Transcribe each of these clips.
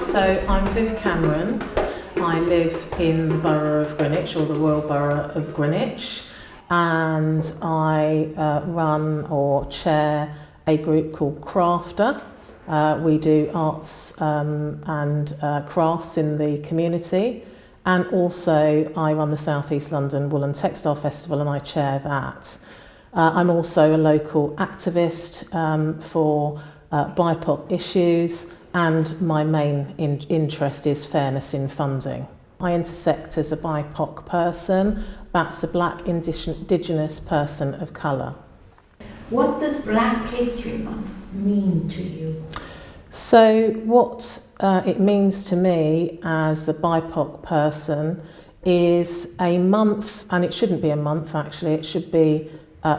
So I'm Viv Cameron. I live in the Borough of Greenwich, or the Royal Borough of Greenwich, and I run or chair a group called CraftA. We do arts and crafts in the community, and also I run the South East London Wool and Textile Festival, and I chair that. I'm also a local activist for BIPOC issues, and my main interest is fairness in funding. I intersect as a BIPOC person, that's a Black Indigenous person of colour. What does Black History Month mean to you? So what it means to me as a BIPOC person is a month, and it shouldn't be a month actually, it should be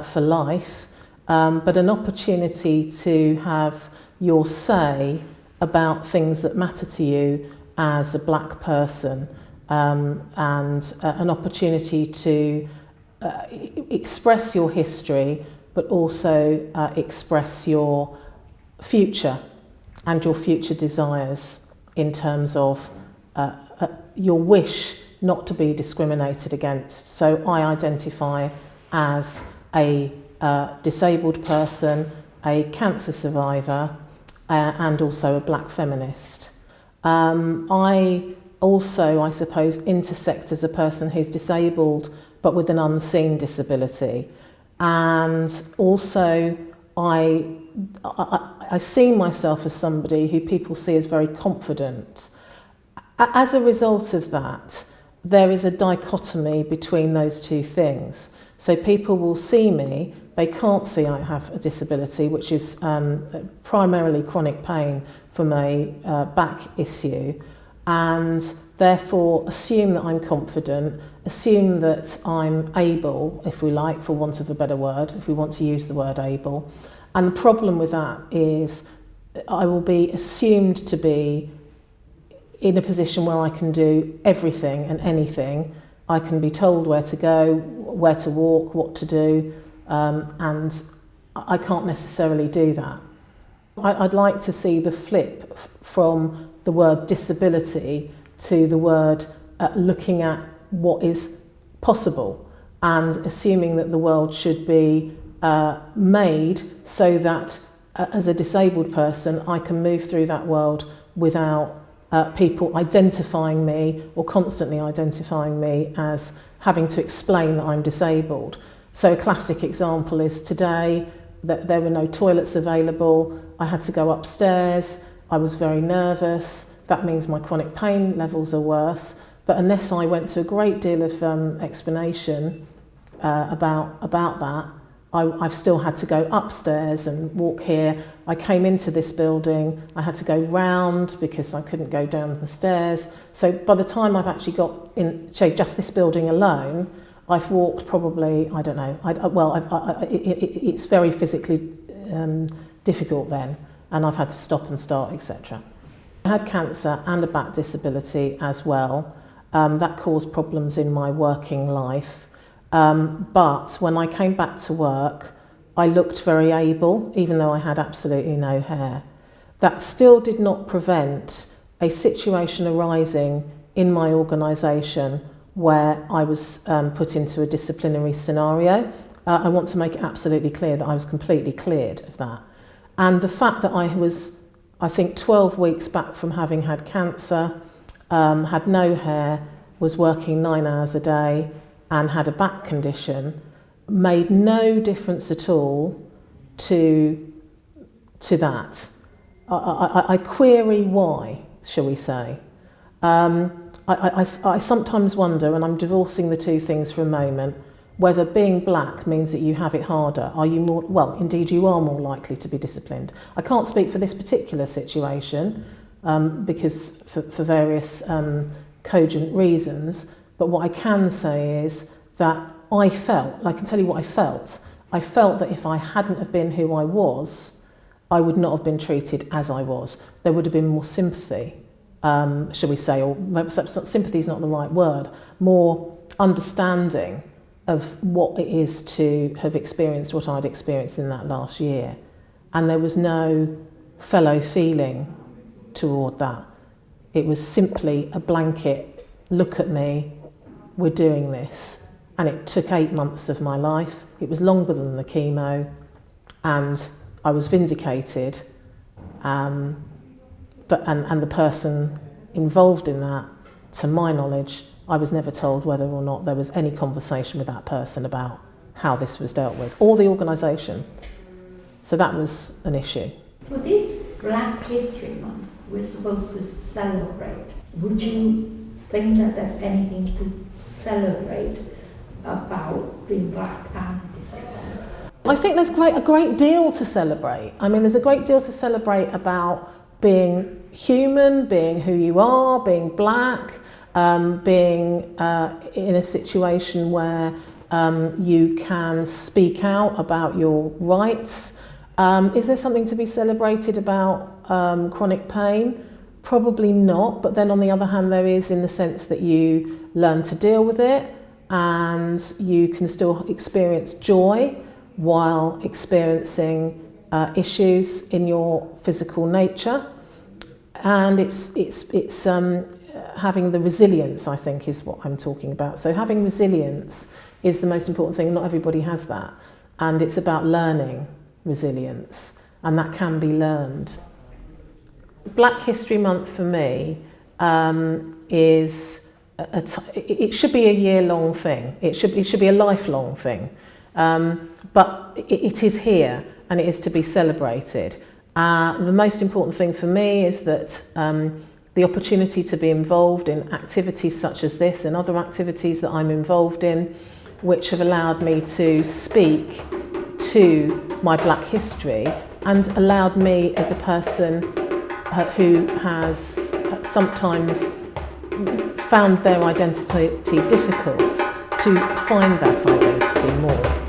for life, but an opportunity to have your say about things that matter to you as a Black person, and an opportunity to express your history, but also express your future and your future desires in terms of your wish not to be discriminated against. So I identify as a disabled person, a cancer survivor, and also a Black feminist. I also, I suppose, intersect as a person who's disabled but with an unseen disability. And also I see myself as somebody who people see as very confident. As a result of that, there is a dichotomy between those two things. So people will see me, they can't see I have a disability, which is primarily chronic pain from a back issue, and therefore assume that I'm confident, assume that I'm able, if we like, for want of a better word, if we want to use the word able. And the problem with that is I will be assumed to be in a position where I can do everything and anything. I can be told where to go, where to walk, what to do, and I can't necessarily do that. I'd like to see the flip from the word disability to the word looking at what is possible and assuming that the world should be made so that as a disabled person I can move through that world without people identifying me or constantly identifying me as having to explain that I'm disabled. So a classic example is today that there were no toilets available. I had to go upstairs. I was very nervous. That means my chronic pain levels are worse. But unless I went to a great deal of explanation about that, I've still had to go upstairs and walk here. I came into this building, I had to go round because I couldn't go down the stairs. So by the time I've actually got in, say, just this building alone, I've walked probably, I don't know, it's very physically difficult then, and I've had to stop and start, etc. I had cancer and a back disability as well. That caused problems in my working life. But when I came back to work, I looked very able, even though I had absolutely no hair. That still did not prevent a situation arising in my organisation where I was put into a disciplinary scenario. I want to make it absolutely clear that I was completely cleared of that. And the fact that I was, I think, 12 weeks back from having had cancer, had no hair, was working 9 hours a day, and had a back condition, made no difference at all to that. I query why, shall we say. I sometimes wonder, and I'm divorcing the two things for a moment, whether being Black means that you have it harder. Are you more, well, indeed you are more likely to be disciplined. I can't speak for this particular situation because for various cogent reasons, but what I can say is that I can tell you what I felt. I felt that if I hadn't have been who I was, I would not have been treated as I was. There would have been more sympathy, shall we say, or sympathy is not the right word, more understanding of what it is to have experienced what I'd experienced in that last year. And there was no fellow feeling toward that. It was simply a blanket, look at me, we're doing this. And it took 8 months of my life. It was longer than the chemo, and I was vindicated. And the person involved in that, to my knowledge, I was never told whether or not there was any conversation with that person about how this was dealt with, or the organisation. So that was an issue. For this Black History Month, we're supposed to celebrate. Would you think that there's anything to celebrate about being black and disabled? I think there's a great deal to celebrate. I mean, there's a great deal to celebrate about being human, being who you are, being black, being in a situation where you can speak out about your rights. Is there something to be celebrated about chronic pain? Probably not, but then on the other hand there is, in the sense that you learn to deal with it and you can still experience joy while experiencing issues in your physical nature. And it's having the resilience, I think, is what I'm talking about. So having resilience is the most important thing. Not everybody has that. And it's about learning resilience, and that can be learned. Black History Month for me is it should be a year-long thing. It should be a lifelong thing. But it is here, and it is to be celebrated. The most important thing for me is that the opportunity to be involved in activities such as this and other activities that I'm involved in, which have allowed me to speak to my black history and allowed me, as a person who has sometimes found their identity difficult, to find that identity more.